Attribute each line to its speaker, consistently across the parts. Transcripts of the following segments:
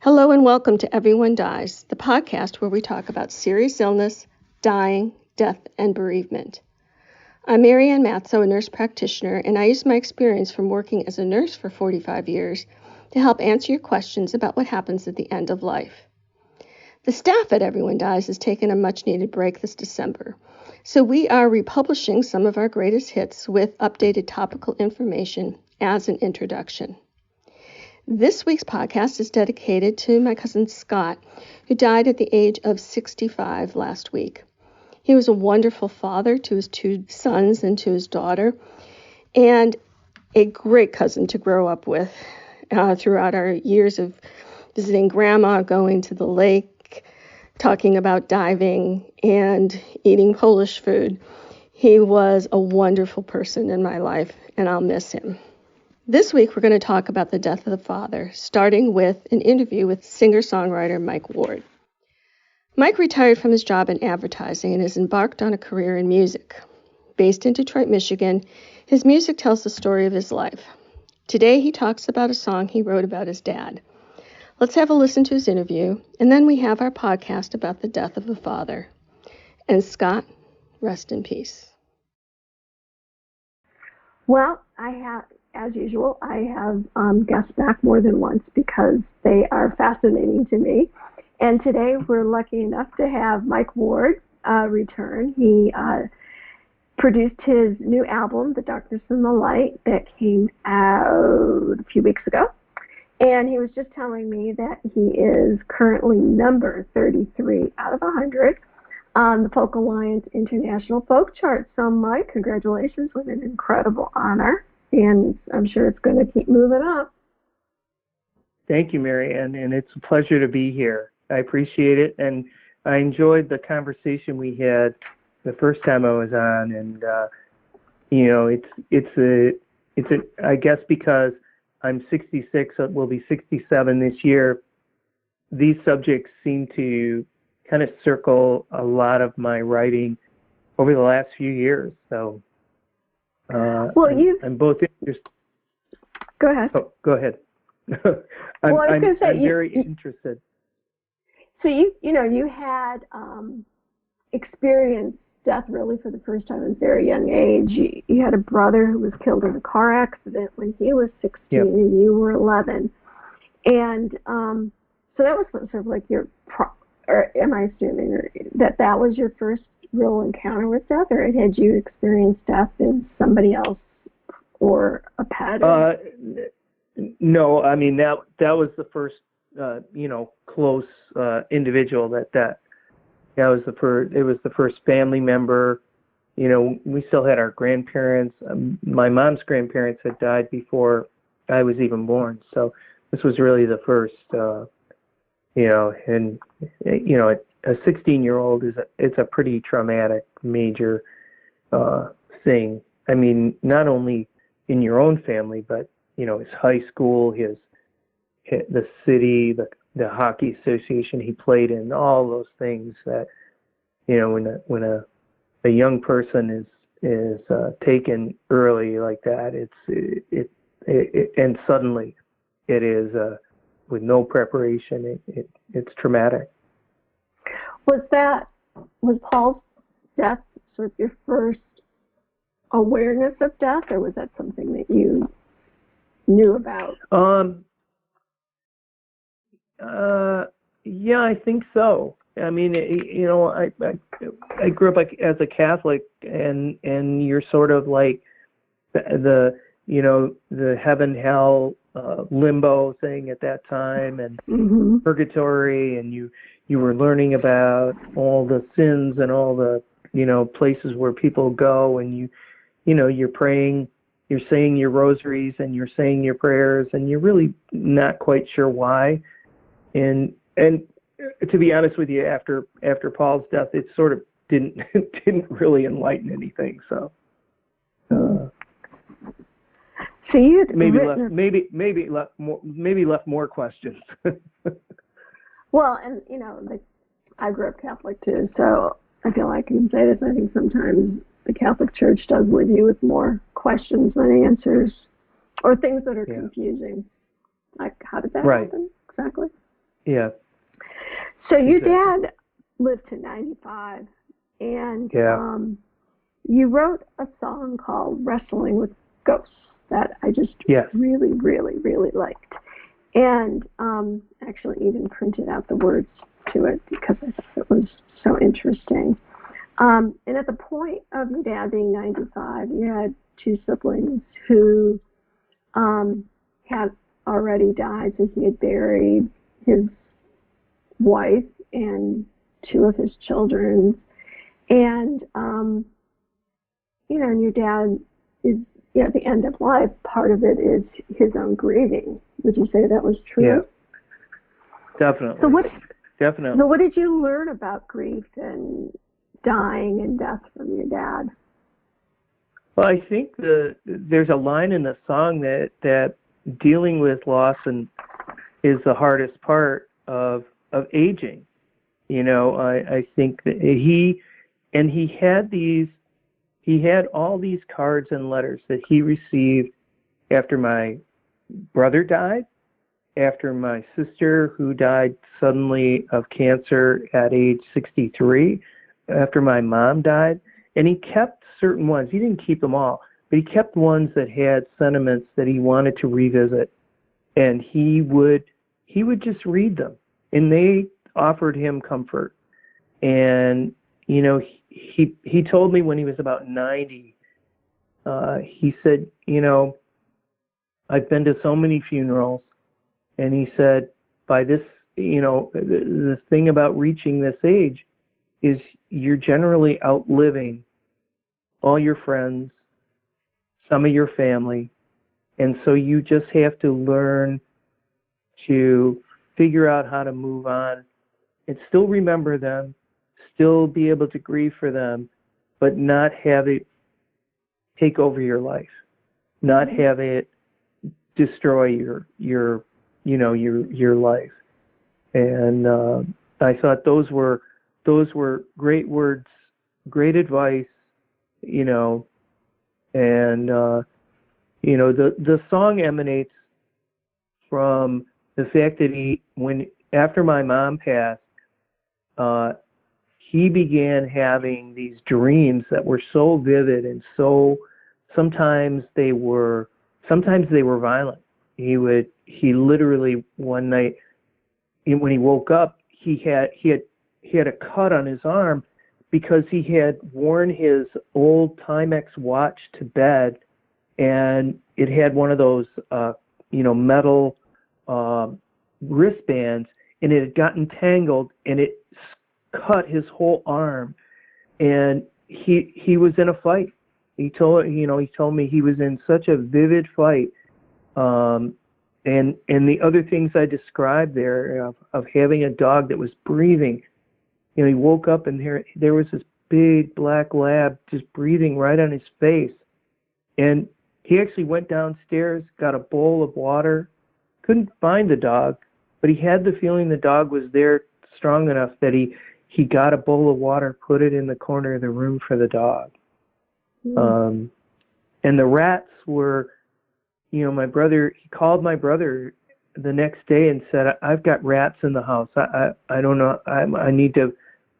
Speaker 1: Hello and welcome to Everyone Dies, the podcast where we talk about serious illness, dying, death, and bereavement. I'm Mary Ann Matzo, a nurse practitioner, and I use my experience from working as a nurse for 45 years to help answer your questions about what happens at the end of life. The staff at Everyone Dies has taken a much-needed break this December, so we are republishing some of our greatest hits with updated topical information as an introduction. This week's podcast is dedicated to my cousin Scott, who died at the age of 65 last week. He was a wonderful father to his two sons and to his daughter, and a great cousin to grow up with throughout our years of visiting Grandma, going to the lake, talking about diving, and eating Polish food. He was a wonderful person in my life, and I'll miss him. This week, we're going to talk about the death of the father, starting with an interview with singer-songwriter Mike Ward. Mike retired from his job in advertising and has embarked on a career in music. Based in Detroit, Michigan, his music tells the story of his life. Today, he talks about a song he wrote about his dad. Let's have a listen to his interview, and then we have our podcast about the death of a father. And Scott, rest in peace.
Speaker 2: Well, as usual, I have guests back more than once because they are fascinating to me. And today we're lucky enough to have Mike Ward return. He produced his new album, The Darkness and the Light, that came out a few weeks ago. And he was just telling me that he is currently number 33 out of 100 on the Folk Alliance International Folk Chart. So, Mike, congratulations on an incredible honor. And I'm sure it's going to keep moving up.
Speaker 3: Thank you, Mary Ann, and it's a pleasure to be here. I appreciate it, and I enjoyed the conversation we had the first time I was on, and I guess because I'm 66, will be 67 this year. These subjects seem to kind of circle a lot of my writing over the last few years, so. I'm both interested.
Speaker 2: Go ahead.
Speaker 3: Oh, go ahead. I'm very interested.
Speaker 2: So you had experienced death really for the first time at a very young age. You had a brother who was killed in a car accident when he was 16, yep. And you were 11. And so that was sort of like or am I assuming that was your first real encounter with death, or had you experienced death in somebody else or a pet?
Speaker 3: No, I mean that was the first close individual that was the first. It was the first family member. We still had our grandparents. My mom's grandparents had died before I was even born, so this was really the first. A 16-year-old it's a pretty traumatic, major thing. I mean, not only in your own family, but his high school, the city, the hockey association he played in, all those things that when a young person is taken early like that, and suddenly it is with no preparation, it's traumatic.
Speaker 2: Was Paul's death sort of your first awareness of death, or was that something that you knew about?
Speaker 3: Yeah, I think so. I mean, I grew up as a Catholic, and you're sort of like the heaven, hell, limbo thing at that time, and
Speaker 2: mm-hmm.
Speaker 3: purgatory, and you were learning about all the sins and all the places where people go, and you're praying, you're saying your rosaries, and you're saying your prayers, and you're really not quite sure why. And to be honest with you, after Paul's death, it sort of didn't really enlighten anything. So.
Speaker 2: So you
Speaker 3: maybe left more questions.
Speaker 2: Well, and I grew up Catholic too, so I feel like I can say this. I think sometimes the Catholic Church does leave you with more questions than answers, or things that are confusing. Like, how did that happen exactly?
Speaker 3: Yeah.
Speaker 2: So your dad lived to 95, and you wrote a song called "Wrestling with Ghosts" that I just really, really, really liked, and actually even printed out the words to it because I thought it was so interesting. And at the point of your dad being 95, you had two siblings who had already died, so he had buried his wife and two of his children. And, and your dad is at the end of life. Part of it is his own grieving. Would you say that was true?
Speaker 3: Yeah, definitely.
Speaker 2: So what did you learn about grief and dying and death from your dad?
Speaker 3: Well, I think there's a line in the song that dealing with loss is the hardest part of aging. I think that he had all these cards and letters that he received after my brother died, after my sister who died suddenly of cancer at age 63, after my mom died, and he kept certain ones. He didn't keep them all, but he kept ones that had sentiments that he wanted to revisit, and he would just read them, and they offered him comfort. And he told me when he was about 90, he said, I've been to so many funerals, and he said, by this, the thing about reaching this age is you're generally outliving all your friends, some of your family, and so you just have to learn to figure out how to move on and still remember them, still be able to grieve for them, but not have it take over your life, not have it destroy your life. And I thought those were great words, great advice, and the song emanates from the fact that after my mom passed, he began having these dreams that were so vivid and so sometimes they were violent. He literally one night when he woke up, he had a cut on his arm because he had worn his old Timex watch to bed, and it had one of those metal wristbands, and it had gotten tangled, and it cut his whole arm, and he was in a fight. He told me he was in such a vivid fight, and the other things I described there of having a dog that was breathing. He woke up and there was this big black lab just breathing right on his face, and he actually went downstairs, got a bowl of water, couldn't find the dog, but he had the feeling the dog was there strong enough that he got a bowl of water, put it in the corner of the room for the dog. And the rats were, my brother, he called my brother the next day and said, I've got rats in the house. I don't know. I need to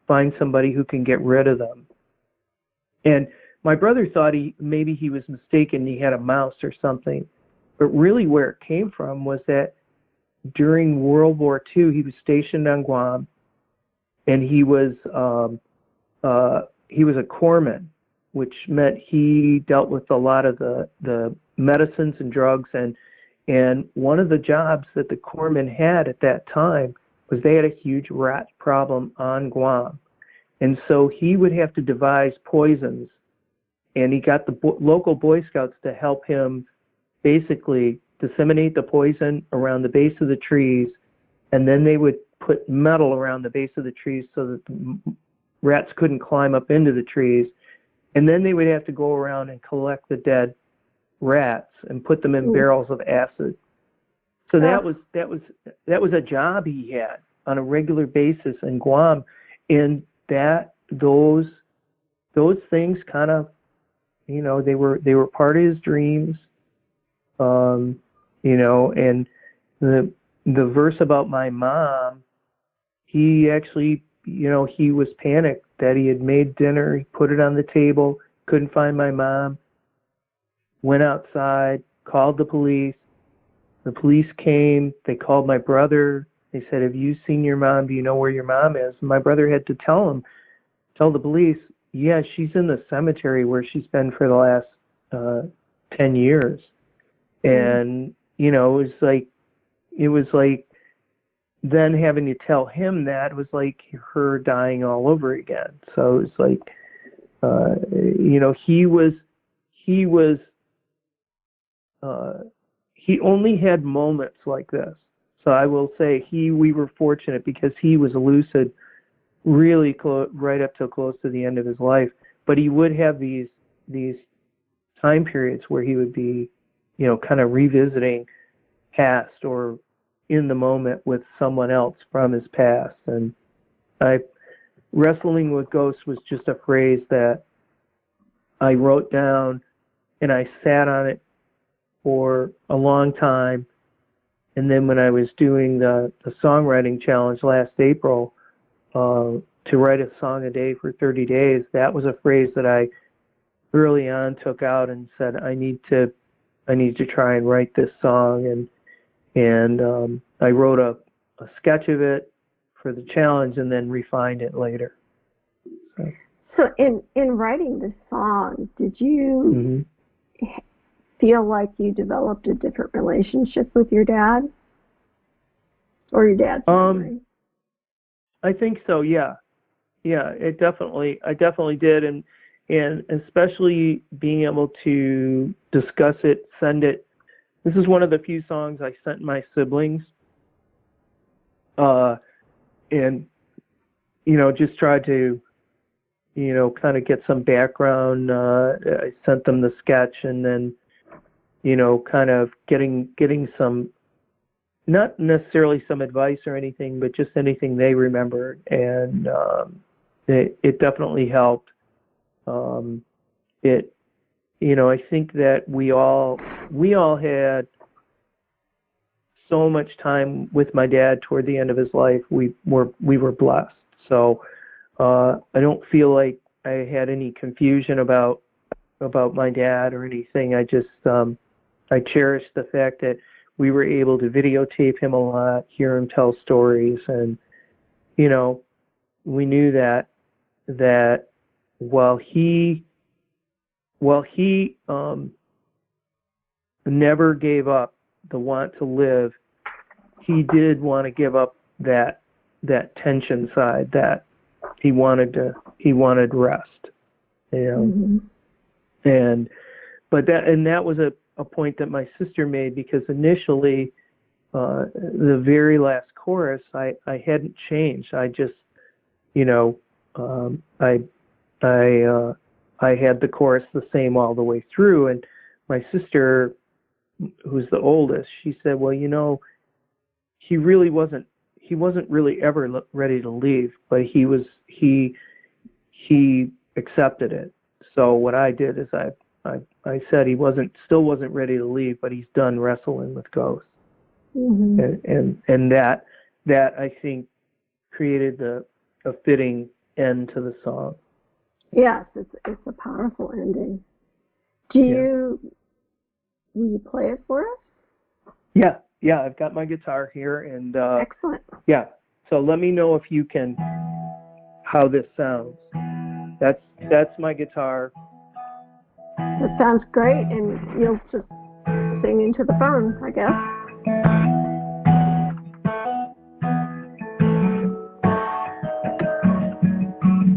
Speaker 3: find somebody who can get rid of them. And my brother thought maybe he was mistaken. He had a mouse or something. But really where it came from was that during World War II, he was stationed on Guam, and he was a corpsman, which meant he dealt with a lot of the medicines and drugs. And one of the jobs that the corpsmen had at that time was they had a huge rat problem on Guam. And so he would have to devise poisons, and he got the local Boy Scouts to help him basically disseminate the poison around the base of the trees, and then they would put metal around the base of the trees so that the rats couldn't climb up into the trees, and then they would have to go around and collect the dead rats and put them in barrels of acid. So that was a job he had on a regular basis in Guam, and those things kind of, they were part of his dreams, and the verse about my mom, he actually, he was panicked that he had made dinner, he put it on the table, couldn't find my mom, went outside, called the police. The police came, they called my brother. They said, have you seen your mom? Do you know where your mom is? And my brother had to tell the police, yeah, she's in the cemetery where she's been for the last 10 years. And, it was like then having to tell him that was like her dying all over again. So it was like, he only had moments like this. So I will say we were fortunate because he was lucid really right up till close to the end of his life. But he would have these time periods where he would be, kind of revisiting past or in the moment with someone else from his past. And wrestling with ghosts was just a phrase that I wrote down and I sat on it for a long time. And then when I was doing the songwriting challenge last April, to write a song a day for 30 days, that was a phrase that I early on took out and said, I need to try and write this song. And I wrote a sketch of it for the challenge and then refined it later.
Speaker 2: So in writing this song, did you feel like you developed a different relationship with your dad? Or your dad's memory?
Speaker 3: I think so, yeah. Yeah, I definitely did. And especially being able to discuss it, send it. This is one of the few songs I sent my siblings. And, just tried to, kind of get some background. I sent them the sketch and then, kind of getting some, not necessarily some advice or anything, but just anything they remembered. And it definitely helped. I think that we all had so much time with my dad toward the end of his life. We were blessed. So I don't feel like I had any confusion about my dad or anything. I just I cherish the fact that we were able to videotape him a lot, hear him tell stories, and we knew that while he never gave up the want to live, he did want to give up that tension side, that he wanted rest, and that was a point that my sister made, because initially the very last chorus I hadn't changed. I just I had the chorus the same all the way through, and my sister, who's the oldest, she said, well, he wasn't really ever ready to leave, but he accepted it. So what I did is I said he still wasn't ready to leave, but he's done wrestling with ghosts. And that I think created a fitting end to the song.
Speaker 2: Yes, it's a powerful ending. Will you play it for us?
Speaker 3: Yeah, I've got my guitar here, and
Speaker 2: excellent.
Speaker 3: Yeah, so let me know if you can, how this sounds. That's my guitar.
Speaker 2: That sounds great, and you'll just sing into the phone, I guess.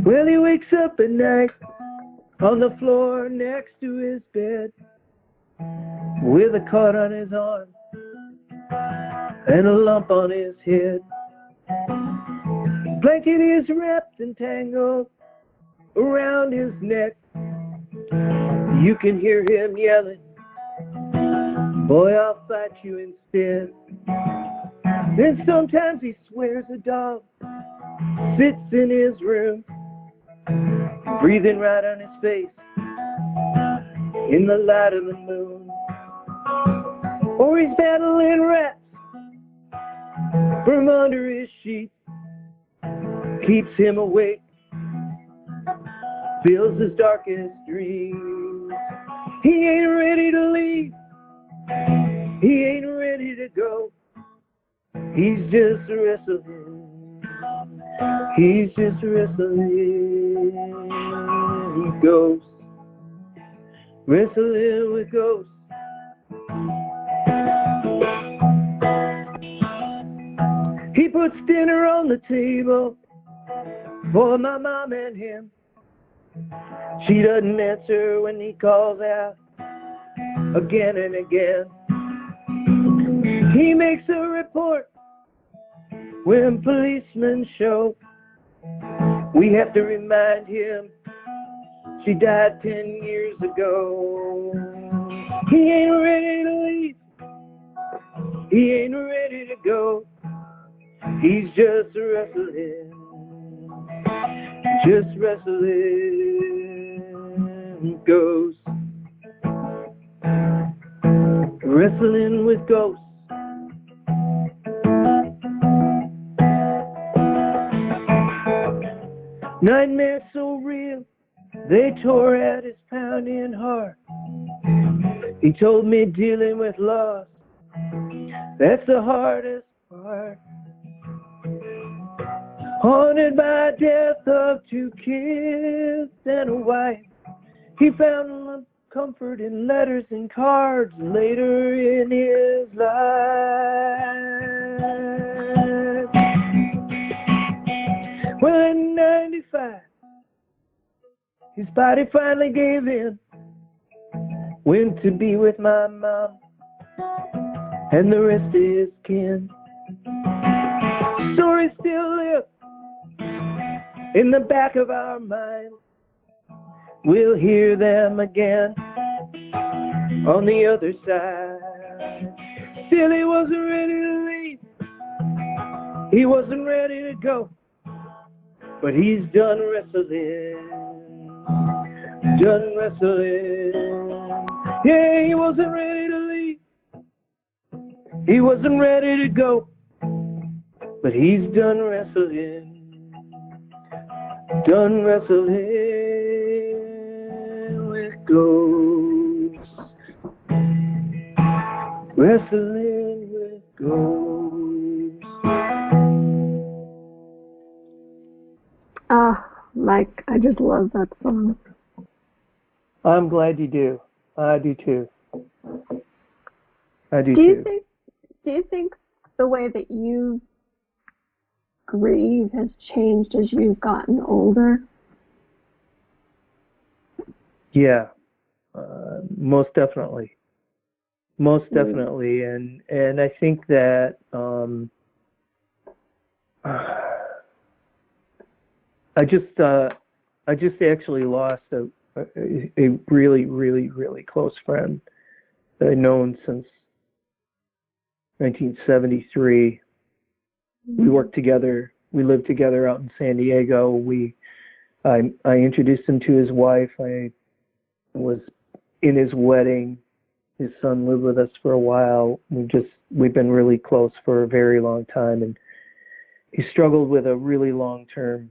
Speaker 3: Well, he wakes up at night on the floor next to his bed with a cut on his arm and a lump on his head. Blanket is wrapped and tangled around his neck. You can hear him yelling, boy, I'll fight you instead. Then sometimes he swears a dog sits in his room, breathing right on his face in the light of the moon. Or he's battling rats from under his sheets, keeps him awake, fills his darkest dreams. He ain't ready to leave, he ain't ready to go. He's just wrestling, he's just wrestling with ghosts, wrestling with ghosts. He puts dinner on the table for my mom and him. She doesn't answer when he calls out again and again. He makes a report when policemen show. We have to remind him she died 10 years ago. He ain't ready to leave, he ain't ready to go. He's just wrestling with ghosts, wrestling with ghosts. Nightmares so real, they tore at his pounding heart. He told me dealing with loss, that's the hardest part. Haunted by death of 2 kids and a wife, he found comfort in letters and cards later in his life. Well, in 95, his body finally gave in, went to be with my mom and the rest of his kin. Stories still live in the back of our minds. We'll hear them again on the other side. Still, he wasn't ready to leave, he wasn't ready to go, but he's done wrestling, done wrestling. Yeah, he wasn't ready to leave, he wasn't ready to go, but he's done wrestling, done wrestling with ghosts, wrestling with ghosts.
Speaker 2: Mike, I just love that song.
Speaker 3: I'm glad you do. I do too. I do
Speaker 2: Do
Speaker 3: too.
Speaker 2: you think the way that you grieve has changed as you've gotten older?
Speaker 3: Yeah, most definitely. Most definitely. And I think that I just actually lost a really, really, really close friend that I've known since 1973. We worked together. We lived together out in San Diego. I introduced him to his wife. I was in his wedding. His son lived with us for a while. We've been really close for a very long time, and he struggled with a really long-term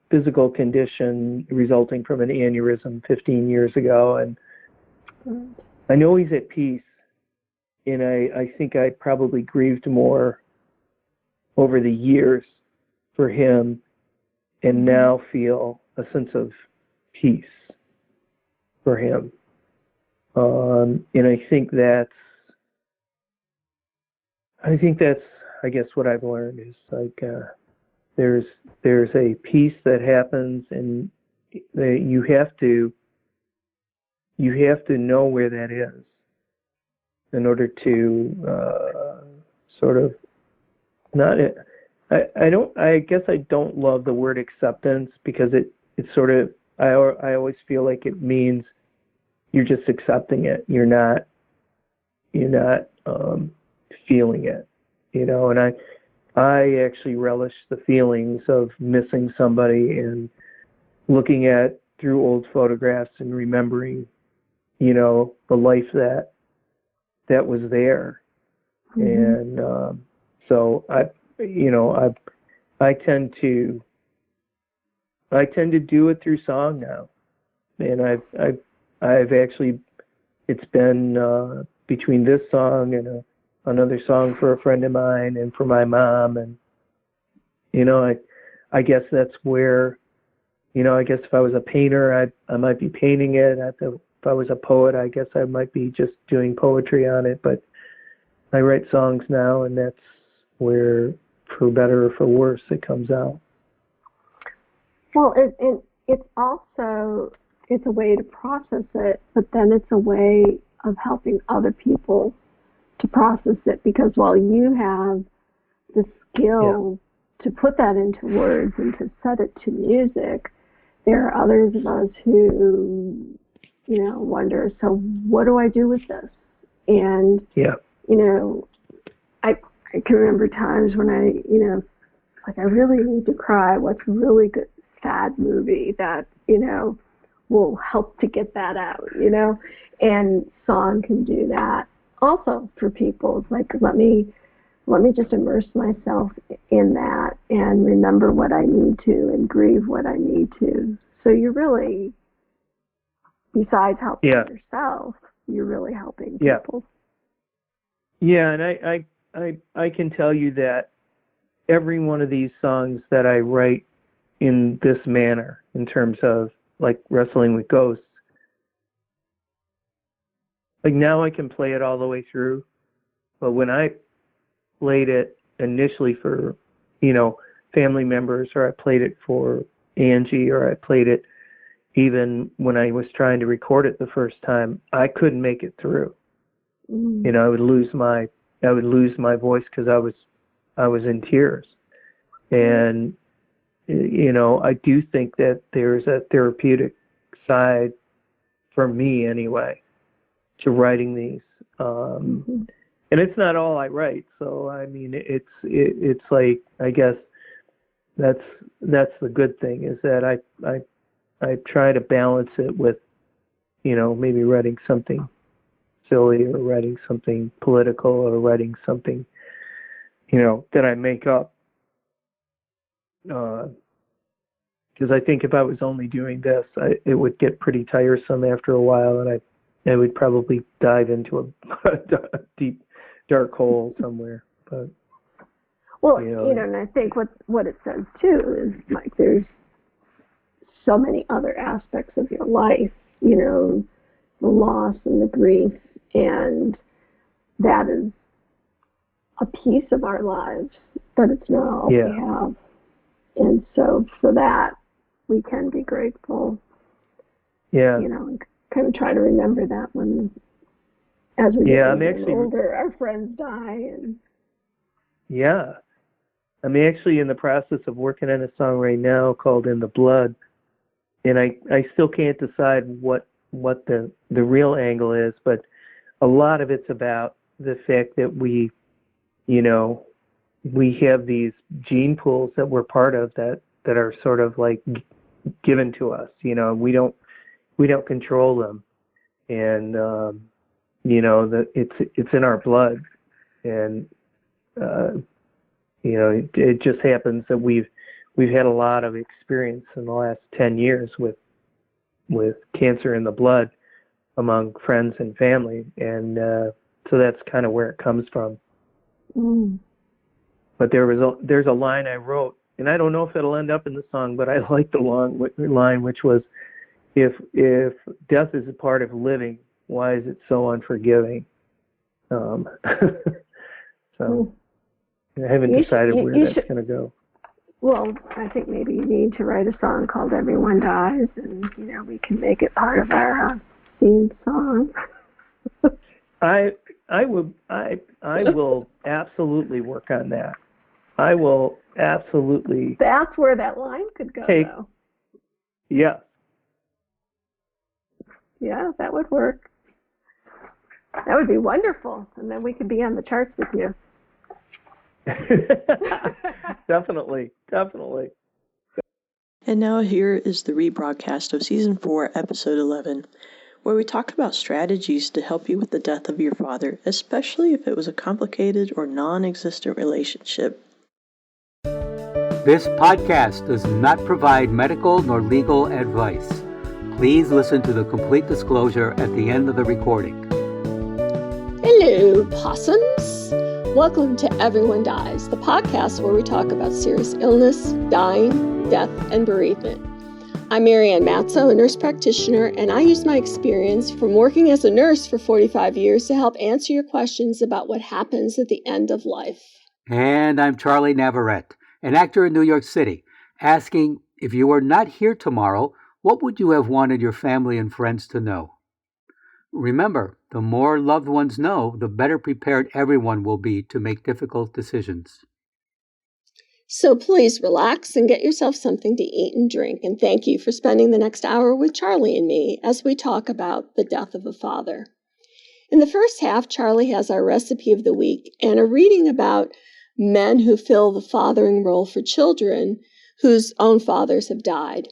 Speaker 3: physical condition resulting from an aneurysm 15 years ago. And I know he's at peace, and I think I probably grieved more over the years for him, and now feel a sense of peace for him. And I think that's I guess what I've learned is like there's a peace that happens, and you have to know where that is in order to sort of not. I guess I don't love the word acceptance, because it's sort of, I always feel like it means you're just accepting it. You're not feeling it, and I actually relish the feelings of missing somebody and looking at through old photographs and remembering, the life that was there. And so I tend to do it through song now, and I've actually, it's been between this song and another song for a friend of mine and for my mom, and I guess that's where, I guess if I was a painter, I might be painting it. If I was a poet, I guess I might be just doing poetry on it. But I write songs now, and that's where, for better or for worse, it comes out.
Speaker 2: Well, it's also, it's a way to process it, but then it's a way of helping other people to process it, because while you have the skill to put that into words and to set it to music, there are others of us who, wonder, so what do I do with this? And, I can remember times when I really need to cry. What's a really good, sad movie that, will help to get that out, and song can do that also for people. It's like, let me just immerse myself in that and remember what I need to and grieve what I need to. So you're really, besides helping yourself, you're really helping people.
Speaker 3: Yeah, and I can tell you that every one of these songs that I write in this manner, in terms of like Wrestling with Ghosts, like now I can play it all the way through, but when I played it initially for, family members, or I played it for Angie, or I played it even when I was trying to record it the first time, I couldn't make it through. I would lose my voice because I was in tears. And I do think that there's a therapeutic side, for me anyway, to writing these. And it's not all I write, so I mean, it's like, I guess that's the good thing, is that I try to balance it with, maybe writing something silly, or writing something political, or writing something, that I make up. Because I think if I was only doing this, it would get pretty tiresome after a while, and I would probably dive into a deep, dark hole somewhere. But
Speaker 2: and I think what it says too is, like, there's so many other aspects of your life, the loss and the grief, and that is a piece of our lives, but it's not all we have. And so for that, we can be grateful. And kind of try to remember that when, as we get older, our friends die. And I'm actually in the process of working on a song right now called "In the Blood," and I still can't decide what the real angle is, but a lot of it's about the fact that we have these gene pools that we're part of that are sort of like given to us. We don't control them, and that it's in our blood, and it just happens that we've had a lot of experience in the last 10 years with cancer in the blood among friends and family, and so that's kind of where it comes from. But there's a line I wrote, and I don't know if it'll end up in the song, but I like the line, which was, if death is a part of living, why is it so unforgiving? So I haven't decided where that's going to go. Well, I think maybe you need to write a song called "Everyone Dies," and we can make it part of our theme song.
Speaker 3: I will absolutely work on that. I will absolutely.
Speaker 2: That's where that line could go, though.
Speaker 3: Yeah.
Speaker 2: Yeah, that would work. That would be wonderful, and then we could be on the charts with you.
Speaker 3: Definitely.
Speaker 4: And now here is the rebroadcast of Season 4, Episode 11, where we talk about strategies to help you with the death of your father, especially if it was a complicated or non-existent relationship.
Speaker 5: This podcast does not provide medical nor legal advice. Please listen to the complete disclosure at the end of the recording.
Speaker 1: Hello, possums. Welcome to Everyone Dies, the podcast where we talk about serious illness, dying, death, and bereavement. I'm Marianne Matzo, a nurse practitioner, and I use my experience from working as a nurse for 45 years to help answer your questions about what happens at the end of life.
Speaker 5: And I'm Charlie Navarrete, an actor in New York City, asking, if you were not here tomorrow, what would you have wanted your family and friends to know? Remember, the more loved ones know, the better prepared everyone will be to make difficult decisions.
Speaker 1: So please relax and get yourself something to eat and drink, and thank you for spending the next hour with Charlie and me as we talk about the death of a father. In the first half, Charlie has our recipe of the week and a reading about men who fill the fathering role for children whose own fathers have died.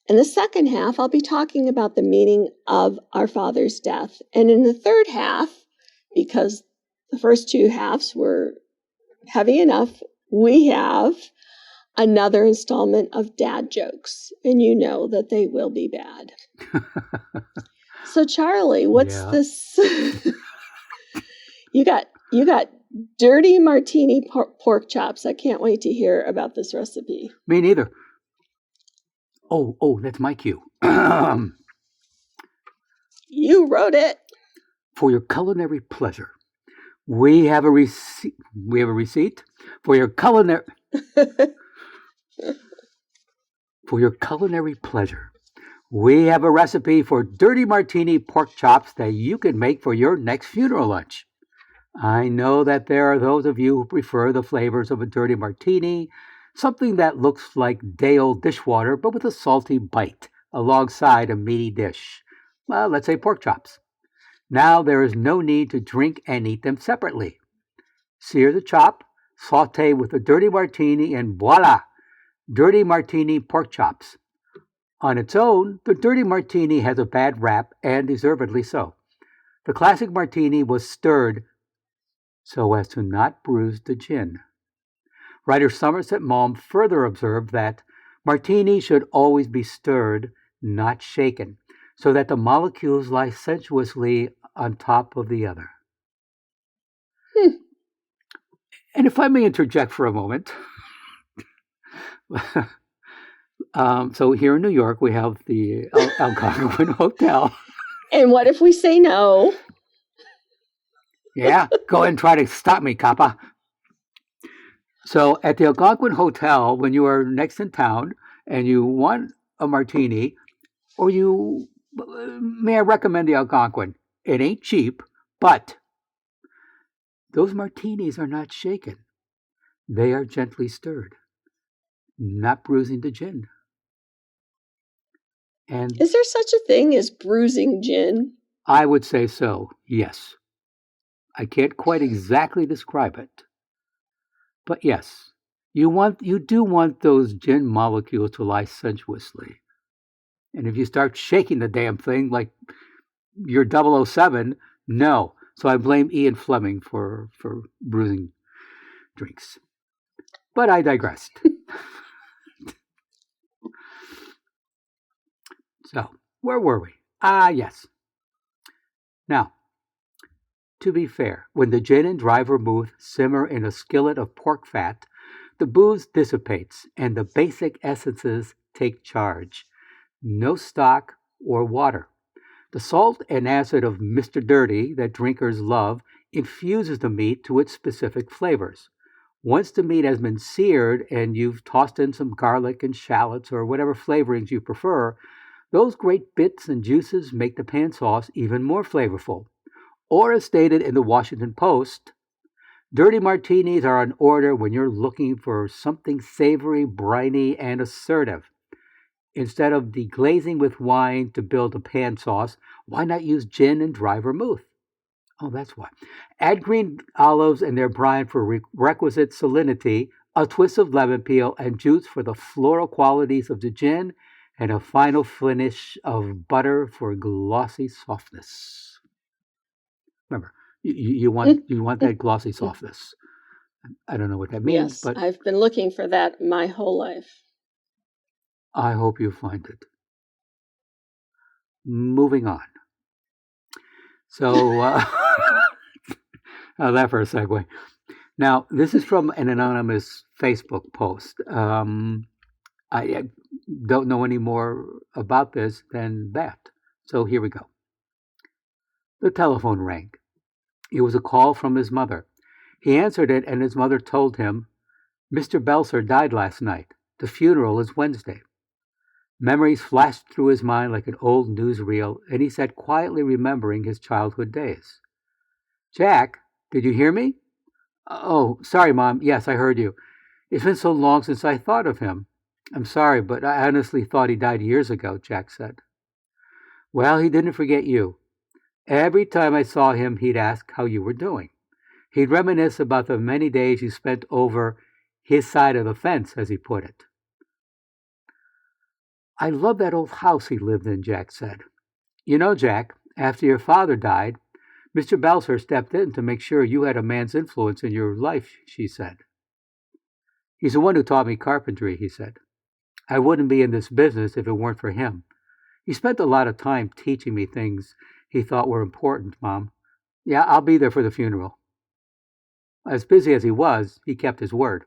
Speaker 1: In the second half, I'll be talking about the meaning of our father's death. And in the third half, because the first two halves were heavy enough, we have another installment of dad jokes, and you know that they will be bad. So, Charlie, what's this? You got dirty martini pork chops. I can't wait to hear about this recipe.
Speaker 5: Me neither. Oh, that's my cue.
Speaker 1: You wrote it.
Speaker 5: For your culinary pleasure, we have a receipt. For your culinary pleasure, we have a recipe for dirty martini pork chops that you can make for your next funeral lunch. I know that there are those of you who prefer the flavors of a dirty martini, something that looks like day-old dishwater but with a salty bite alongside a meaty dish. Well, let's say pork chops. Now there is no need to drink and eat them separately. Sear the chop, saute with a dirty martini, and voila! Dirty martini pork chops. On its own, the dirty martini has a bad rap, and deservedly so. The classic martini was stirred so as to not bruise the gin. Writer Somerset Maugham further observed that martini should always be stirred, not shaken, so that the molecules lie sensuously on top of the other. And if I may interject for a moment, so here in New York, we have the Algonquin Hotel.
Speaker 1: And what if we say no?
Speaker 5: Yeah, go ahead and try to stop me, Kappa. So at the Algonquin Hotel, when you are next in town and you want a martini, or may I recommend the Algonquin? It ain't cheap, but those martinis are not shaken. They are gently stirred, not bruising the gin. And
Speaker 1: is there such a thing as bruising gin?
Speaker 5: I would say so, yes. I can't quite exactly describe it. But yes, you do want those gin molecules to lie sensuously. And if you start shaking the damn thing like you're 007, no. So I blame Ian Fleming for bruising drinks. But I digressed. So, where were we? Yes. Now, to be fair, when the gin and dry vermouth simmer in a skillet of pork fat, the booze dissipates and the basic essences take charge. No stock or water. The salt and acid of Mr. Dirty that drinkers love infuses the meat to its specific flavors. Once the meat has been seared and you've tossed in some garlic and shallots or whatever flavorings you prefer, those great bits and juices make the pan sauce even more flavorful. Or as stated in the Washington Post, dirty martinis are in order when you're looking for something savory, briny, and assertive. Instead of deglazing with wine to build a pan sauce, why not use gin and dry vermouth? Oh, that's why. Add green olives and their brine for requisite salinity, a twist of lemon peel, and juice for the floral qualities of the gin, and a final finish of butter for glossy softness. Remember, you want that glossy softness. I don't know what that means,
Speaker 1: Yes,
Speaker 5: but
Speaker 1: I've been looking for that my whole life.
Speaker 5: I hope you find it. Moving on. So, that for a segue. Now, this is from an anonymous Facebook post. I don't know any more about this than that. So here we go. The telephone rang. It was a call from his mother. He answered it, and his mother told him, "Mr. Belser died last night. The funeral is Wednesday." Memories flashed through his mind like an old newsreel, and he sat quietly remembering his childhood days. "Jack, did you hear me?" "Oh, sorry, Mom. Yes, I heard you. It's been so long since I thought of him." "I'm sorry, but I honestly thought he died years ago," Jack said. "Well, he didn't forget you. Every time I saw him, he'd ask how you were doing. He'd reminisce about the many days you spent over his side of the fence, as he put it." "I love that old house he lived in," Jack said. "You know, Jack, after your father died, Mr. Belser stepped in to make sure you had a man's influence in your life," she said. "He's the one who taught me carpentry," he said. "I wouldn't be in this business if it weren't for him. He spent a lot of time teaching me things he thought were important, Mom. Yeah, I'll be there for the funeral." As busy as he was, he kept his word.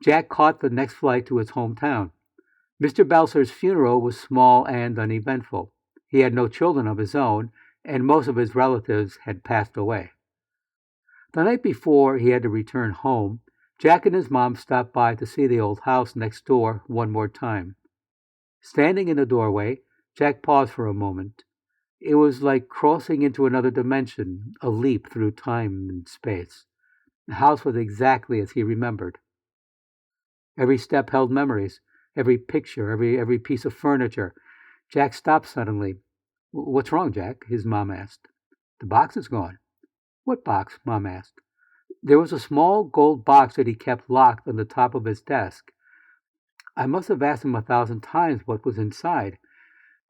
Speaker 5: Jack caught the next flight to his hometown. Mr. Belser's funeral was small and uneventful. He had no children of his own, and most of his relatives had passed away. The night before he had to return home, Jack and his mom stopped by to see the old house next door one more time. Standing in the doorway, Jack paused for a moment. It was like crossing into another dimension, a leap through time and space. The house was exactly as he remembered. Every step held memories, every picture, every piece of furniture. Jack stopped suddenly. "What's wrong, Jack?" his mom asked. "The box is gone." "What box?" Mom asked. "There was a small gold box that he kept locked on the top of his desk. I must have asked him 1,000 times what was inside.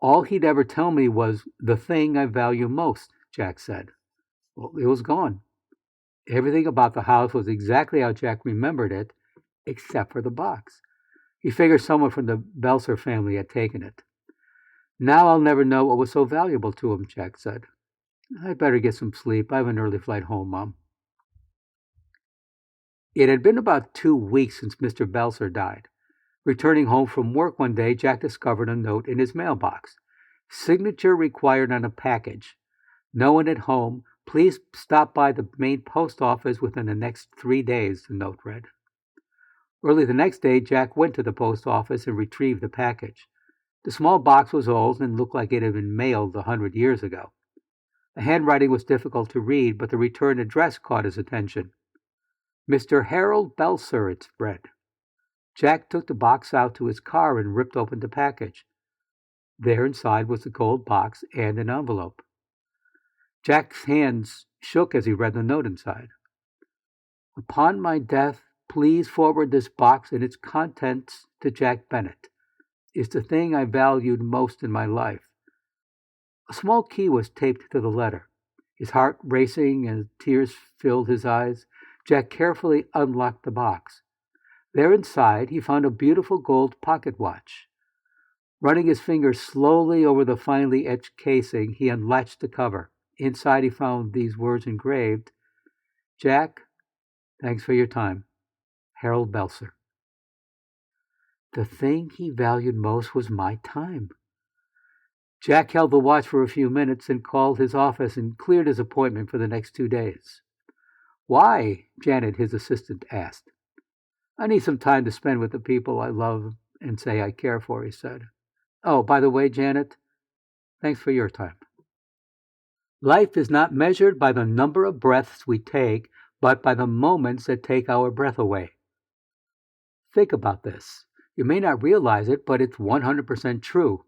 Speaker 5: All he'd ever tell me was, 'the thing I value most,'" Jack said. Well, it was gone. Everything about the house was exactly how Jack remembered it, except for the box. He figured someone from the Belser family had taken it. "Now I'll never know what was so valuable to him," Jack said. "I'd better get some sleep. I have an early flight home, Mom." It had been about 2 weeks since Mr. Belser died. Returning home from work one day, Jack discovered a note in his mailbox. "Signature required on a package. No one at home. Please stop by the main post office within the next 3 days," the note read. Early the next day, Jack went to the post office and retrieved the package. The small box was old and looked like it had been mailed 100 years ago. The handwriting was difficult to read, but the return address caught his attention. "Mr. Harold Belser," it read. Jack took the box out to his car and ripped open the package. There inside was the gold box and an envelope. Jack's hands shook as he read the note inside. "Upon my death, please forward this box and its contents to Jack Bennett. It's the thing I valued most in my life." A small key was taped to the letter. His heart racing and tears filled his eyes, Jack carefully unlocked the box. There inside, he found a beautiful gold pocket watch. Running his fingers slowly over the finely etched casing, he unlatched the cover. Inside, he found these words engraved: "Jack, thanks for your time. Harold Belser." The thing he valued most was my time. Jack held the watch for a few minutes and called his office and cleared his appointment for the next 2 days. "Why?" Janet, his assistant, asked. "I need some time to spend with the people I love and say I care for," he said. "Oh, by the way, Janet, thanks for your time." Life is not measured by the number of breaths we take, but by the moments that take our breath away. Think about this. You may not realize it, but it's 100% true.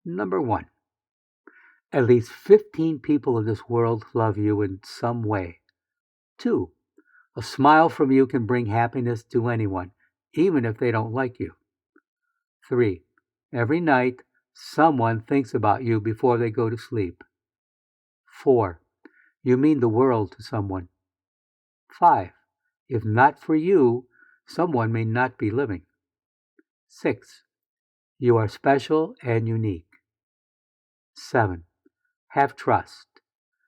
Speaker 5: Number 1. At least 15 people in this world love you in some way. 2. A smile from you can bring happiness to anyone, even if they don't like you. 3. Every night, someone thinks about you before they go to sleep. 4. You mean the world to someone. 5. If not for you, someone may not be living. 6. You are special and unique. 7. Have trust.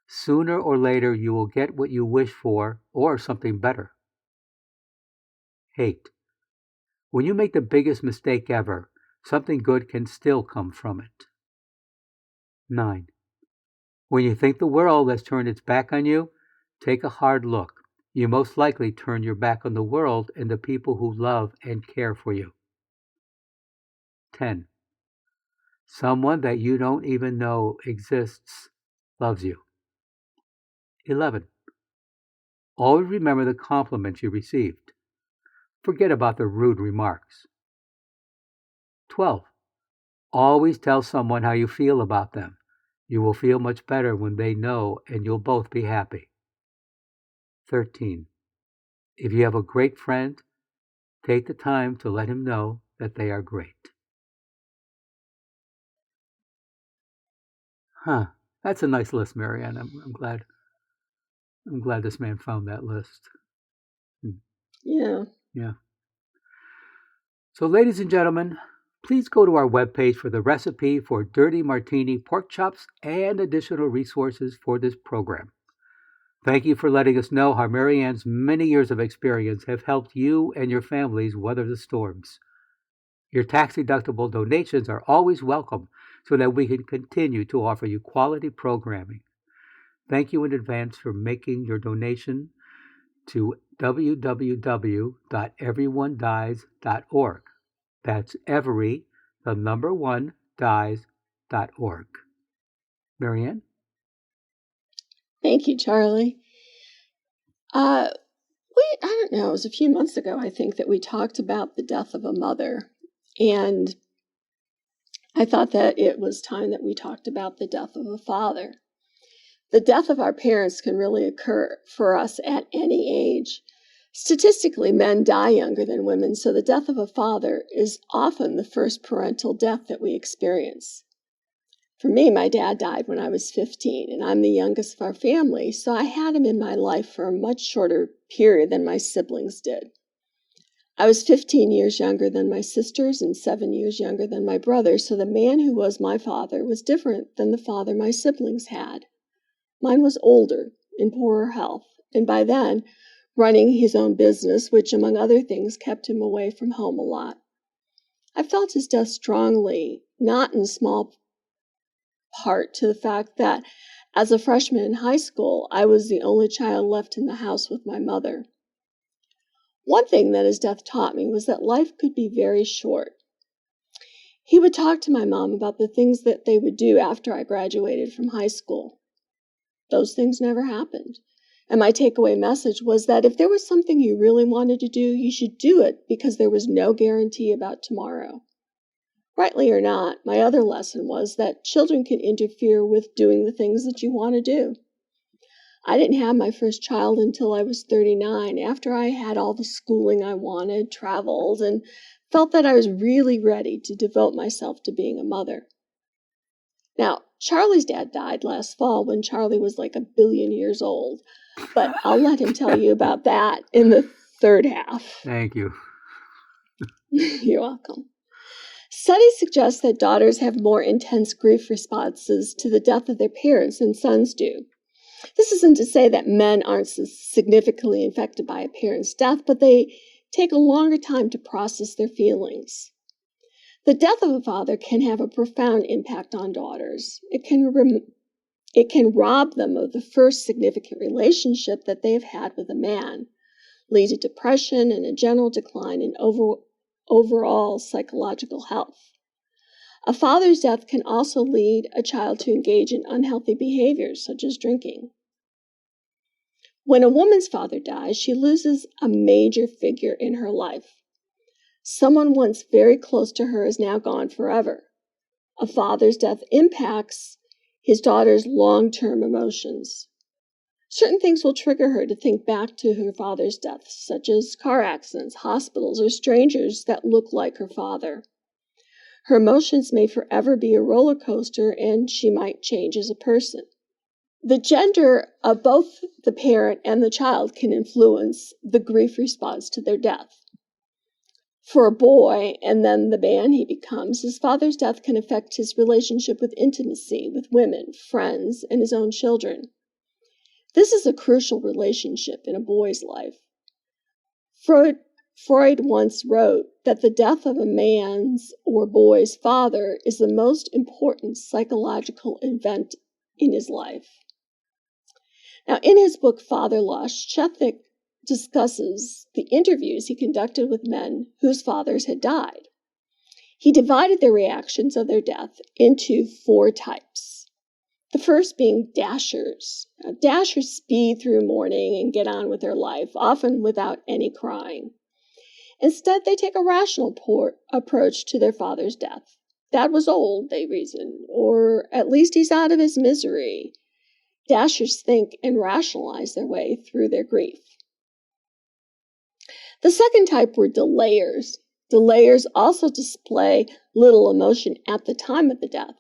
Speaker 5: Sooner or later you will get what you wish for or something better. 8. When you make the biggest mistake ever, something good can still come from it. 9. When you think the world has turned its back on you, take a hard look. You most likely turn your back on the world and the people who love and care for you. 10. Someone that you don't even know exists loves you. 11. Always remember the compliments you received. Forget about the rude remarks. 12. Always tell someone how you feel about them. You will feel much better when they know, and you'll both be happy. 13. If you have a great friend, take the time to let him know that they are great. That's a nice list, Marianne. I'm glad this man found that list.
Speaker 1: Yeah.
Speaker 5: Yeah. So, ladies and gentlemen, please go to our webpage for the recipe for dirty martini pork chops and additional resources for this program. Thank you for letting us know how Marianne's many years of experience have helped you and your families weather the storms. Your tax-deductible donations are always welcome so that we can continue to offer you quality programming. Thank you in advance for making your donation to www.everyonedies.org. That's every, the number one, dies.org. Marianne?
Speaker 1: Thank you, Charlie. I don't know, it was a few months ago, I think, that we talked about the death of a mother. And I thought that it was time that we talked about the death of a father. The death of our parents can really occur for us at any age. Statistically, men die younger than women, so the death of a father is often the first parental death that we experience. For me, my dad died when I was 15, and I'm the youngest of our family, so I had him in my life for a much shorter period than my siblings did. I was 15 years younger than my sisters and 7 years younger than my brother, so the man who was my father was different than the father my siblings had. Mine was older, in poorer health, and by then, running his own business, which, among other things, kept him away from home a lot. I felt his death strongly, not in small part to the fact that, as a freshman in high school, I was the only child left in the house with my mother. One thing that his death taught me was that life could be very short. He would talk to my mom about the things that they would do after I graduated from high school. Those things never happened. And my takeaway message was that if there was something you really wanted to do, you should do it because there was no guarantee about tomorrow. Rightly or not, my other lesson was that children can interfere with doing the things that you want to do. I didn't have my first child until I was 39, after I had all the schooling I wanted, traveled, and felt that I was really ready to devote myself to being a mother. Now, Charlie's dad died last fall when Charlie was like 1 billion years old, but I'll let him tell you about that in the third half.
Speaker 5: Thank you.
Speaker 1: You're welcome. Studies suggest that daughters have more intense grief responses to the death of their parents than sons do. This isn't to say that men aren't significantly affected by a parent's death, but they take a longer time to process their feelings. The death of a father can have a profound impact on daughters. It can rob them of the first significant relationship that they have had with a man, lead to depression and a general decline in overall psychological health. A father's death can also lead a child to engage in unhealthy behaviors, such as drinking. When a woman's father dies, she loses a major figure in her life. Someone once very close to her is now gone forever. A father's death impacts his daughter's long-term emotions. Certain things will trigger her to think back to her father's death, such as car accidents, hospitals, or strangers that look like her father. Her emotions may forever be a roller coaster, and she might change as a person. The gender of both the parent and the child can influence the grief response to their death. For a boy, and then the man he becomes, his father's death can affect his relationship with intimacy, with women, friends, and his own children. This is a crucial relationship in a boy's life. Freud once wrote that the death of a man's or boy's father is the most important psychological event in his life. Now, in his book Father Loss, Chetnik discusses the interviews he conducted with men whose fathers had died. He divided their reactions of their death into 4 types. The first being dashers. Now, dashers speed through mourning and get on with their life, often without any crying. Instead, they take a rational approach to their father's death. Dad was old, they reason, or at least he's out of his misery. Dashers think and rationalize their way through their grief. The second type were delayers. Delayers also display little emotion at the time of the death,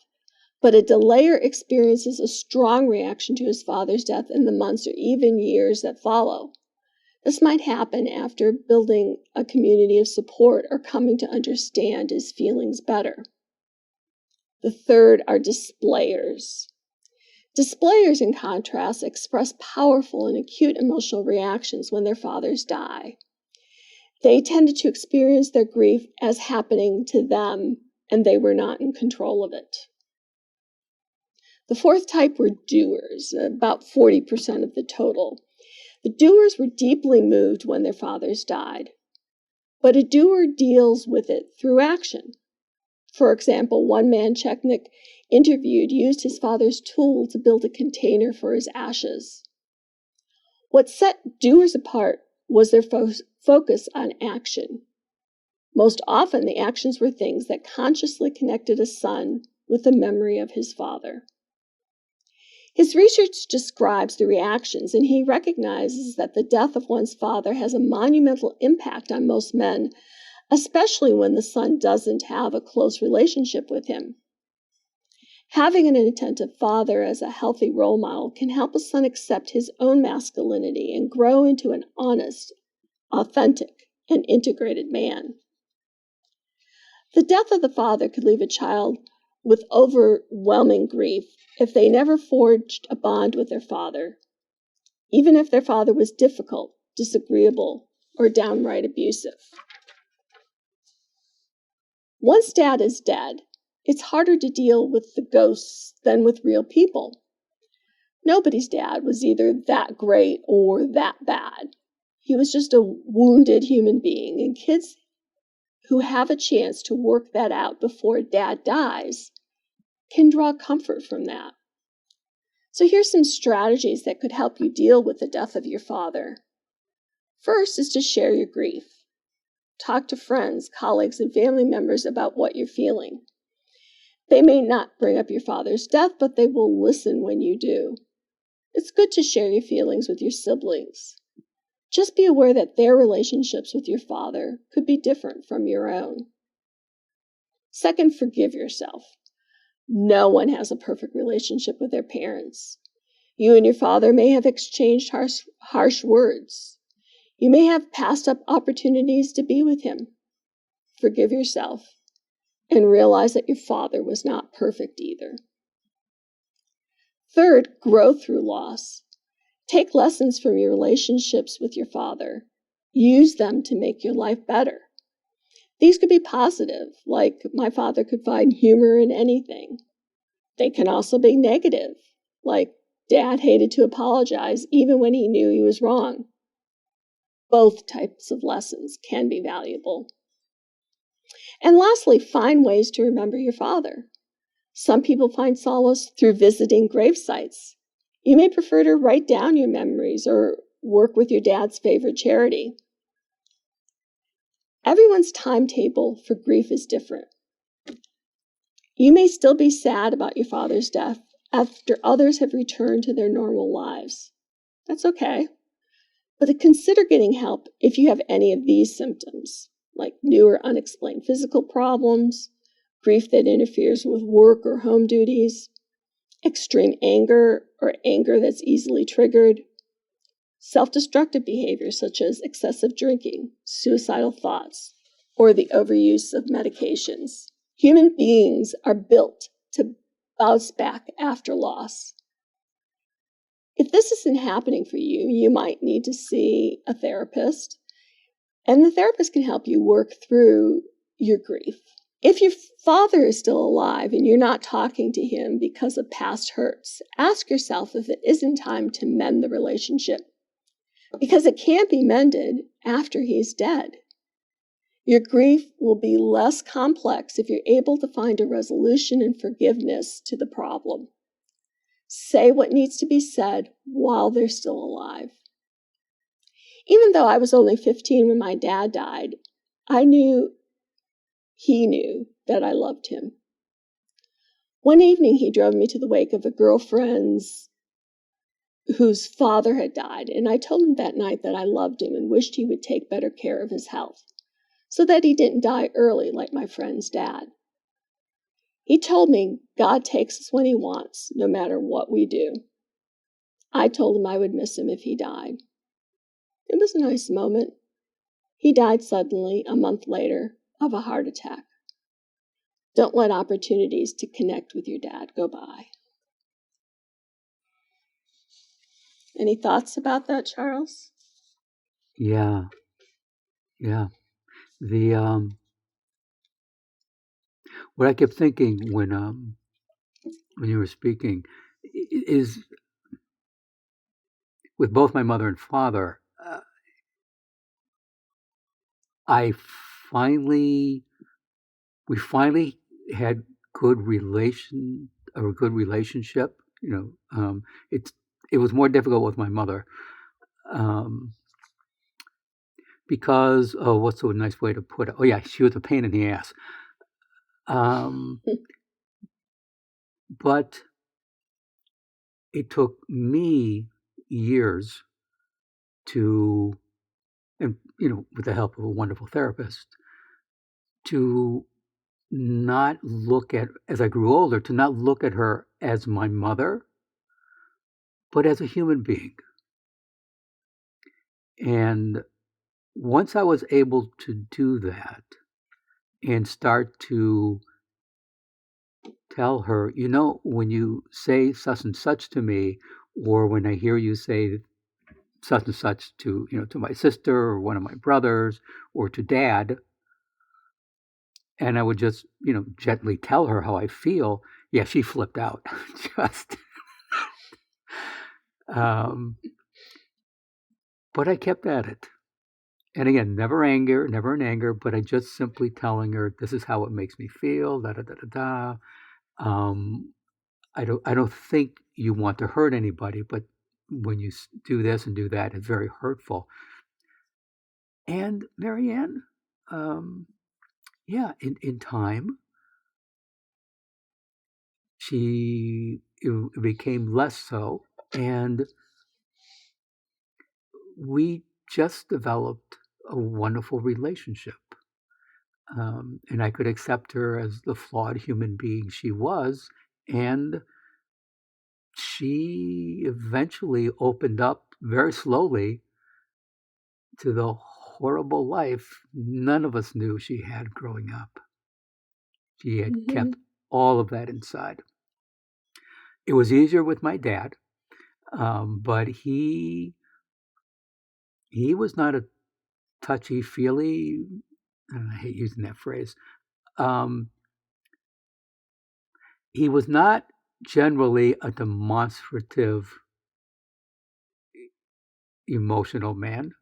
Speaker 1: but a delayer experiences a strong reaction to his father's death in the months or even years that follow. This might happen after building a community of support or coming to understand his feelings better. The third are displayers. Displayers, in contrast, express powerful and acute emotional reactions when their fathers die. They tended to experience their grief as happening to them, and they were not in control of it. The fourth type were doers, about 40% of the total. The doers were deeply moved when their fathers died, but a doer deals with it through action. For example, one man Chetnik interviewed used his father's tool to build a container for his ashes. What set doers apart was their focus on action. Most often, the actions were things that consciously connected a son with the memory of his father. His research describes the reactions, and he recognizes that the death of one's father has a monumental impact on most men, especially when the son doesn't have a close relationship with him. Having an attentive father as a healthy role model can help a son accept his own masculinity and grow into an honest, authentic, and integrated man. The death of the father could leave a child with overwhelming grief if they never forged a bond with their father, even if their father was difficult, disagreeable, or downright abusive. Once dad is dead, it's harder to deal with the ghosts than with real people. Nobody's dad was either that great or that bad. He was just a wounded human being, and kids who have a chance to work that out before dad dies can draw comfort from that. So here's some strategies that could help you deal with the death of your father. First is to share your grief. Talk to friends, colleagues, and family members about what you're feeling. They may not bring up your father's death, but they will listen when you do. It's good to share your feelings with your siblings. Just be aware that their relationships with your father could be different from your own. Second, forgive yourself. No one has a perfect relationship with their parents. You and your father may have exchanged harsh words. You may have passed up opportunities to be with him. Forgive yourself and realize that your father was not perfect either. Third, grow through loss. Take lessons from your relationships with your father. Use them to make your life better. These could be positive, like my father could find humor in anything. They can also be negative, like dad hated to apologize even when he knew he was wrong. Both types of lessons can be valuable. And lastly, find ways to remember your father. Some people find solace through visiting grave sites. You may prefer to write down your memories or work with your dad's favorite charity. Everyone's timetable for grief is different. You may still be sad about your father's death after others have returned to their normal lives. That's okay. But consider getting help if you have any of these symptoms, like new or unexplained physical problems, grief that interferes with work or home duties, extreme anger or anger that's easily triggered, self-destructive behaviors such as excessive drinking, suicidal thoughts, or the overuse of medications. Human beings are built to bounce back after loss. If this isn't happening for you, you might need to see a therapist, and the therapist can help you work through your grief. If your father is still alive and you're not talking to him because of past hurts, ask yourself if it isn't time to mend the relationship, because it can't be mended after he's dead. Your grief will be less complex if you're able to find a resolution and forgiveness to the problem. Say what needs to be said while they're still alive. Even though I was only 15 when my dad died, I knew he knew that I loved him. One evening, he drove me to the wake of a girlfriend's whose father had died, and I told him that night that I loved him and wished he would take better care of his health, so that he didn't die early like my friend's dad. He told me God takes us when he wants, no matter what we do. I told him I would miss him if he died. It was a nice moment. He died suddenly, a month later, of a heart attack. Don't let opportunities to connect with your dad go by. Any thoughts about that, Charles?
Speaker 5: Yeah. The what I kept thinking when you were speaking is with both my mother and father, we finally had good relationship. It was more difficult with my mother. Because, what's a nice way to put it? Oh, yeah, she was a pain in the ass. But it took me years to, and, with the help of a wonderful therapist, to not look at, as I grew older, to not look at her as my mother, but as a human being. And once I was able to do that and start to tell her, when you say such and such to me, or when I hear you say such and such to my sister or one of my brothers or to Dad, and I would just, gently tell her how I feel. Yeah, she flipped out. Just, but I kept at it. And again, never in anger, but I just simply telling her, this is how it makes me feel, da-da-da-da-da. I don't think you want to hurt anybody, but when you do this and do that, it's very hurtful. And Marianne, in time, it became less so, and we just developed a wonderful relationship. And I could accept her as the flawed human being she was, and she eventually opened up very slowly to the horrible life none of us knew she had growing up. She had kept all of that inside. It was easier with my dad, but he was not a touchy-feely, I hate using that phrase. He was not generally a demonstrative, emotional man.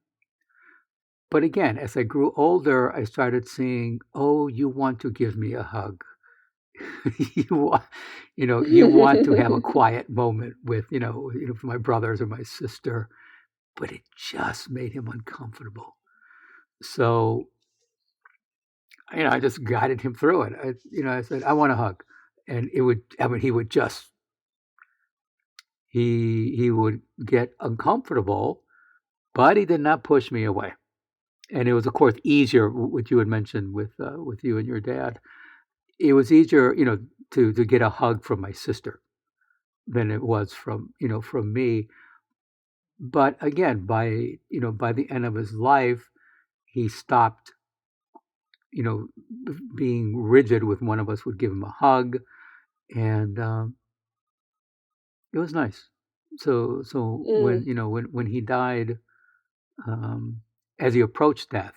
Speaker 5: But again, as I grew older, I started seeing, oh, you want to give me a hug. you want to have a quiet moment with, my brothers or my sister. But it just made him uncomfortable. So, I just guided him through it. I said, I want a hug. And he would get uncomfortable, but he did not push me away. And it was, of course, easier, what you had mentioned with you and your dad. it was easier, to get a hug from my sister than it was from me. But again, by the end of his life, he stopped, being rigid with one of us would give him a hug, and it was nice. So when he died, as he approached death,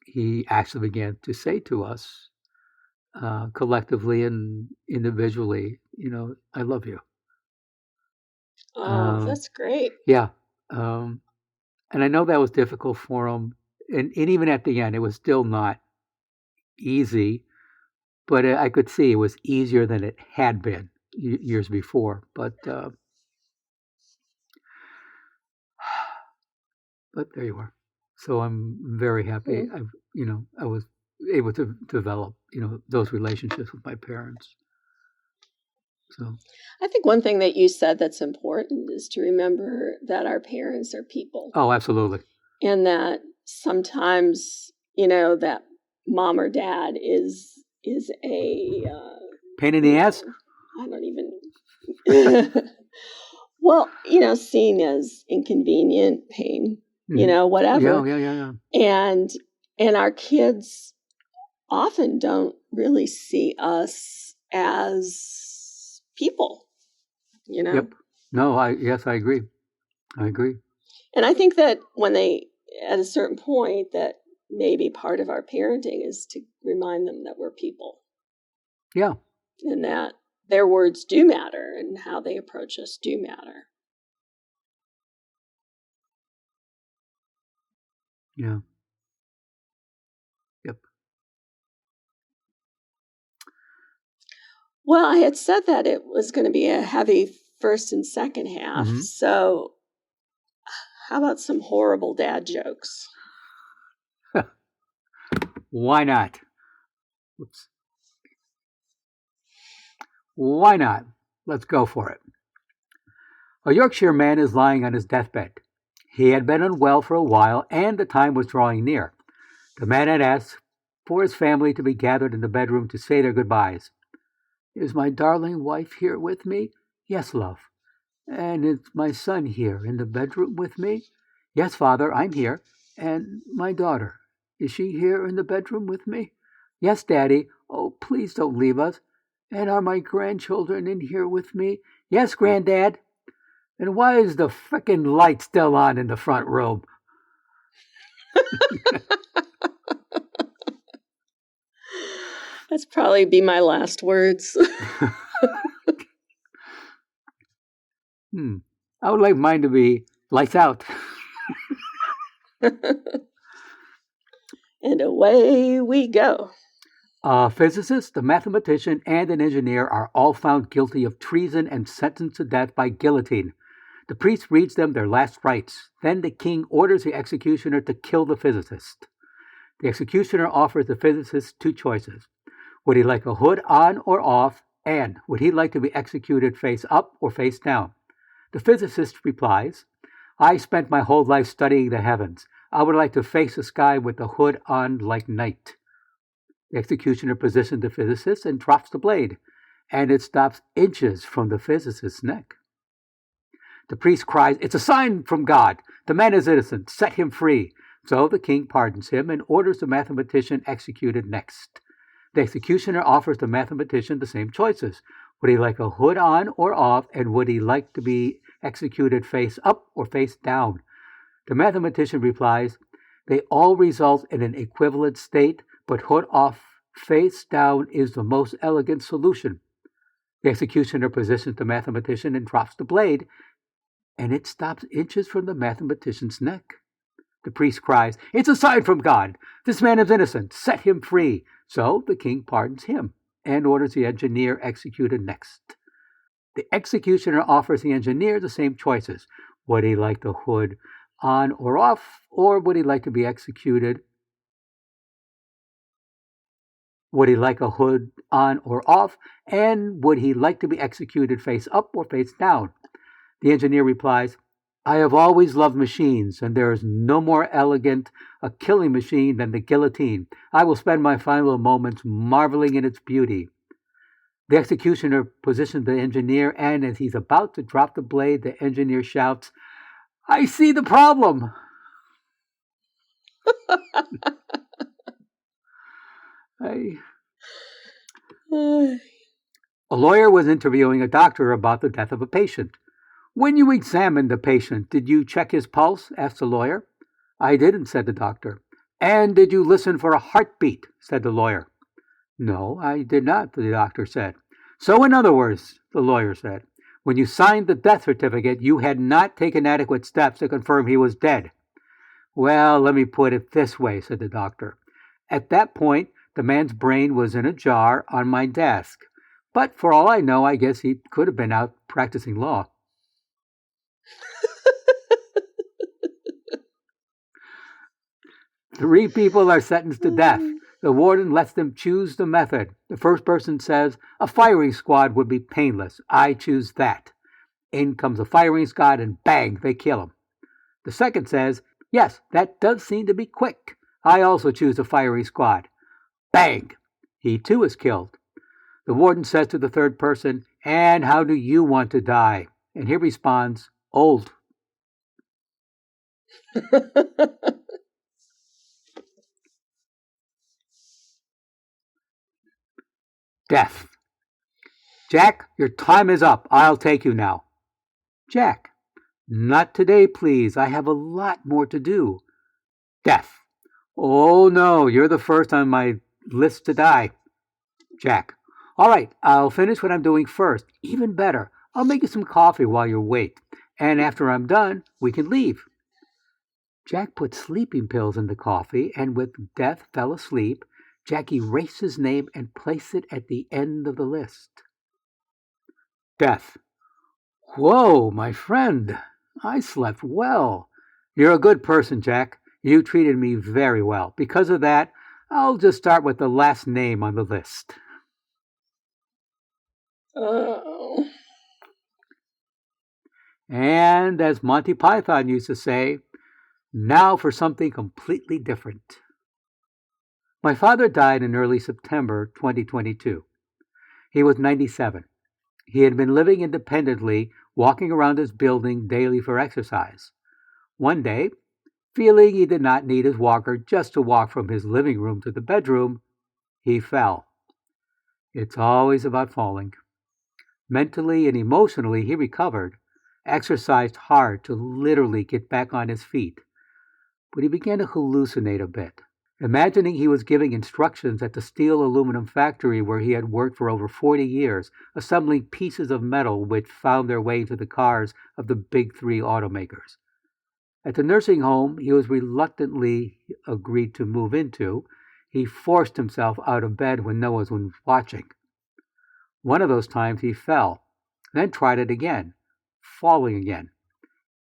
Speaker 5: he actually began to say to us, collectively and individually, I love you.
Speaker 1: Oh, that's great.
Speaker 5: Yeah. And I know that was difficult for him. And even at the end, it was still not easy, but I could see it was easier than it had been years before. But there you are. So I'm very happy. I was able to develop, those relationships with my parents. So
Speaker 1: I think one thing that you said that's important is to remember that our parents are people.
Speaker 5: Oh, absolutely.
Speaker 1: And that sometimes, that mom or dad is a
Speaker 5: pain in the ass.
Speaker 1: I don't even. Well, seen as inconvenient, pain, whatever.
Speaker 5: Yeah.
Speaker 1: And our kids often don't really see us as people,
Speaker 5: Yep. No, I agree.
Speaker 1: And I think that when they, at a certain point, that maybe part of our parenting is to remind them that we're people.
Speaker 5: Yeah.
Speaker 1: And that their words do matter and how they approach us do matter.
Speaker 5: Yeah. Yep.
Speaker 1: Well, I had said that it was going to be a heavy first and second half. Mm-hmm. So how about some horrible dad jokes?
Speaker 5: Why not? Oops. Why not? Let's go for it. A Yorkshire man is lying on his deathbed. He had been unwell for a while, and the time was drawing near. The man had asked for his family to be gathered in the bedroom to say their goodbyes. Is my darling wife here with me? Yes, love. And is my son here in the bedroom with me? Yes, Father, I'm here. And my daughter, is she here in the bedroom with me? Yes, Daddy. Oh, please don't leave us. And are my grandchildren in here with me? Yes, Granddad. And why is the frickin' light still on in the front room?
Speaker 1: That's probably be my last words.
Speaker 5: I would like mine to be lights out.
Speaker 1: And away we go.
Speaker 5: A physicist, a mathematician, and an engineer are all found guilty of treason and sentenced to death by guillotine. The priest reads them their last rites. Then the king orders the executioner to kill the physicist. The executioner offers the physicist two choices. Would he like a hood on or off? And would he like to be executed face up or face down? The physicist replies, I spent my whole life studying the heavens. I would like to face the sky with the hood on like night. The executioner positions the physicist and drops the blade, and it stops inches from the physicist's neck. The priest cries, It's a sign from God. The man is innocent. Set him free. So the king pardons him and orders the mathematician executed next. The executioner offers the mathematician the same choices. Would he like a hood on or off, and would he like to be executed face up or face down? The mathematician replies, They all result in an equivalent state, but hood off, face down is the most elegant solution. The executioner positions the mathematician and drops the blade, and it stops inches from the mathematician's neck. The priest cries, It's a sign from God. This man is innocent. Set him free. So the king pardons him and orders the engineer executed next. The executioner offers the engineer the same choices. Would he like the hood on or off, or would he like to be executed? Would he like a hood on or off, and would he like to be executed face up or face down? The engineer replies, I have always loved machines, and there is no more elegant a killing machine than the guillotine. I will spend my final moments marveling in its beauty. The executioner positions the engineer, and as he's about to drop the blade, the engineer shouts, "I see the problem!" I... A lawyer was interviewing a doctor about the death of a patient. "When you examined the patient, did you check his pulse?" asked the lawyer. "I didn't," said the doctor. "And did you listen for a heartbeat?" said the lawyer. "No, I did not," the doctor said. "So in other words," the lawyer said, "when you signed the death certificate, you had not taken adequate steps to confirm he was dead." "Well, let me put it this way," said the doctor. "At that point, the man's brain was in a jar on my desk. But for all I know, I guess he could have been out practicing law." 3 people are sentenced to death. The warden lets them choose the method. The first person says, "A firing squad would be painless. I choose that." In comes a firing squad and bang, they kill him. The second says, "Yes, that does seem to be quick. I also choose a firing squad." Bang! He too is killed. The warden says to the third person, "And how do you want to die?" And he responds, "Old." Death. "Jack, your time is up. I'll take you now." Jack, "Not today, please. I have a lot more to do." Death, "Oh no, you're the first on my list to die." Jack, "All right, I'll finish what I'm doing first. Even better, I'll make you some coffee while you wait. And after I'm done, we can leave." Jack put sleeping pills in the coffee, and with Death fell asleep, Jack erased his name and placed it at the end of the list. Death, "Whoa, my friend, I slept well. You're a good person, Jack. You treated me very well. Because of that, I'll just start with the last name on the list."
Speaker 4: Oh.
Speaker 5: And as Monty Python used to say, now for something completely different. My father died in early September 2022. He was 97. He had been living independently, walking around his building daily for exercise. One day, feeling he did not need his walker just to walk from his living room to the bedroom, he fell. It's always about falling. Mentally and emotionally, he recovered, exercised hard to literally get back on his feet. But he began to hallucinate a bit, imagining he was giving instructions at the steel aluminum factory where he had worked for over 40 years, assembling pieces of metal which found their way into the cars of the big 3 automakers. At the nursing home he was reluctantly agreed to move into, he forced himself out of bed when no one was watching. One of those times he fell, then tried it again, falling again,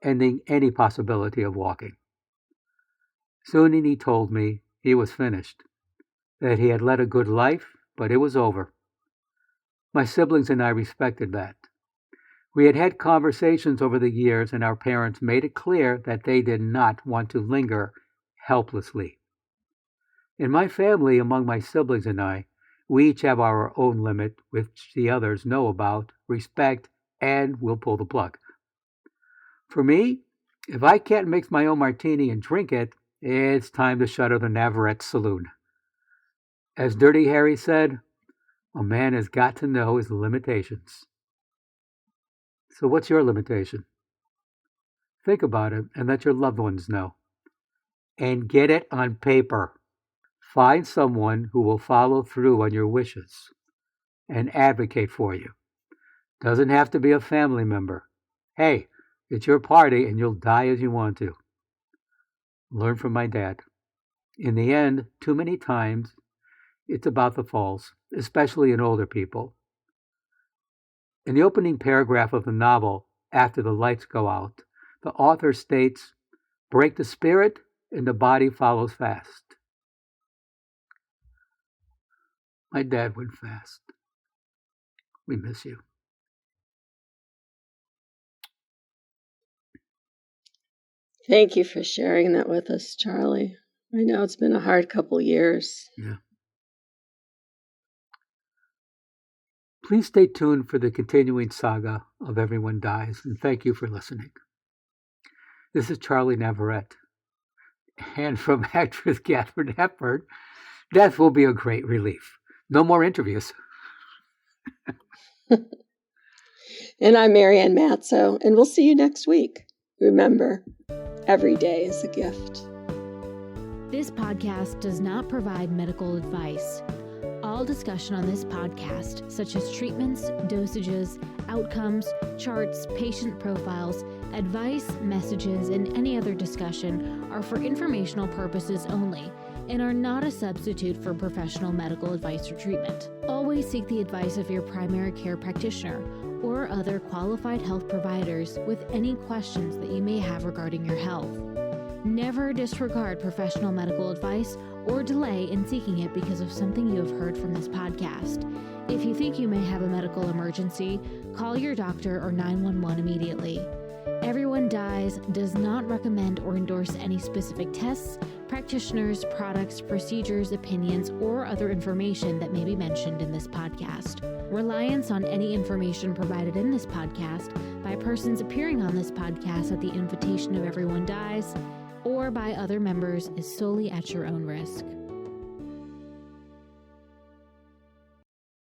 Speaker 5: ending any possibility of walking. Soon he told me he was finished, that he had led a good life, but it was over. My siblings and I respected that. We had had conversations over the years, and our parents made it clear that they did not want to linger helplessly. In my family, among my siblings and I, we each have our own limit, which the others know about, respect, and will pull the plug. For me, if I can't mix my own martini and drink it, it's time to shutter the Navarrete Saloon. As Dirty Harry said, a man has got to know his limitations. So what's your limitation? Think about it and let your loved ones know. And get it on paper. Find someone who will follow through on your wishes and advocate for you. Doesn't have to be a family member. Hey, it's your party and you'll die as you want to. Learn from my dad. In the end, too many times, it's about the falls, especially in older people. In the opening paragraph of the novel, After the Lights Go Out, the author states, "Break the spirit and the body follows fast." My dad went fast. We miss you.
Speaker 1: Thank you for sharing that with us, Charlie. I know it's been a hard couple years.
Speaker 5: Yeah. Please stay tuned for the continuing saga of Everyone Dies, and thank you for listening. This is Charlie Navarrete. And from actress Katharine Hepburn, death will be a great relief. No more interviews.
Speaker 1: And I'm Marianne Matzo, and we'll see you next week. Remember, every day is a gift.
Speaker 6: This podcast does not provide medical advice. All discussion on this podcast, such as treatments, dosages, outcomes, charts, patient profiles, advice, messages, and any other discussion are for informational purposes only and are not a substitute for professional medical advice or treatment. Always seek the advice of your primary care practitioner or other qualified health providers with any questions that you may have regarding your health. Never disregard professional medical advice or delay in seeking it because of something you have heard from this podcast. If you think you may have a medical emergency, call your doctor or 911 immediately. Everyone Dies does not recommend or endorse any specific tests, practitioners, products, procedures, opinions, or other information that may be mentioned in this podcast. Reliance on any information provided in this podcast by persons appearing on this podcast at the invitation of Everyone Dies or by other members is solely at your own risk.